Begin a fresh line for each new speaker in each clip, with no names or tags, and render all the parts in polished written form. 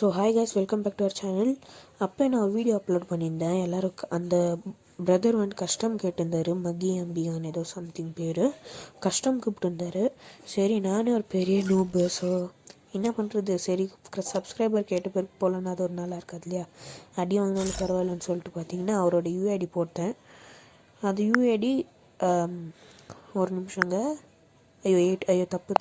So hi guys, welcome back to our channel. அப்போ நான் ஒரு வீடியோ அப்லோட் பண்ணியிருந்தேன். எல்லோரும் அந்த பிரதர் கஷ்டம் கேட்டிருந்தார். மக்கி அம்பிகான்னு ஏதோ சம்திங் பேர் கஷ்டம் கூப்பிட்டுருந்தாரு. சரி, நானே ஒரு பெரிய நூபு, ஸோ என்ன பண்ணுறது, சரி சப்ஸ்கிரைபர் கேட்ட பேருக்கு போகலன்னா அது ஒரு நாளாக இருக்காது இல்லையா. அடி வாங்கினாலும் பரவாயில்லன்னு சொல்லிட்டு பார்த்தீங்கன்னா அவரோட யூஐடி போட்டேன். அது யூஐடி ஒரு நிமிஷங்க. ஐயோ தப்பு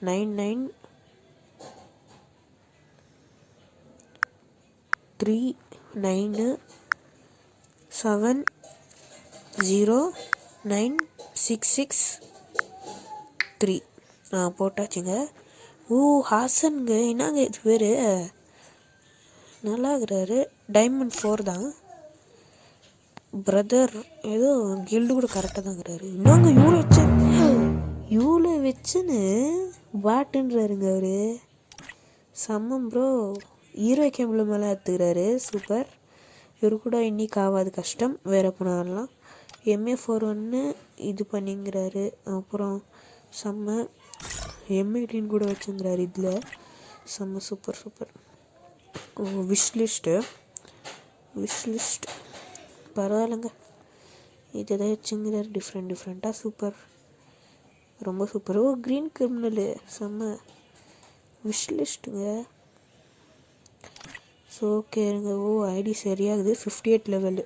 9939709663 போட்டாச்சுங்க. ஓ ஹாசனுங்க, என்னங்க இது பேர், நல்லா இருக்கிறாரு. டைமண்ட் 4 தான் பிரதர். ஏதோ கில்டு கூட கரெக்டாக தாங்கிறாரு. இன்னொங்க இவ்வளோ வச்சுன்னு பாட்டுன்றாருங்க அவரு. சம்மம் ப்ரோ. ஹீரோ கேம்பில் மேலே எடுத்துக்கிறாரு. சூப்பர். இவரு கூட இன்னைக்கு ஆகாது கஷ்டம், வேறு போனாலாம். MA41 இது பண்ணிங்கிறாரு. அப்புறம் செம்ம M18 கூட வச்சுங்கிறாரு. இதில் செம்ம சூப்பர். விஷ்லிஸ்ட்டு பரவாயில்லைங்க. இதுதான் வச்சுங்கிறாரு. டிஃப்ரெண்ட்டாக சூப்பர், ரொம்ப சூப்பர். ஓ க்ரீன் கிரிமினலு செம்ம விஷ்லிஸ்ட்டுங்க. ஸோ ஓகேங்க. ஓ ஐடி சரியாகுது. 58 லெவலு.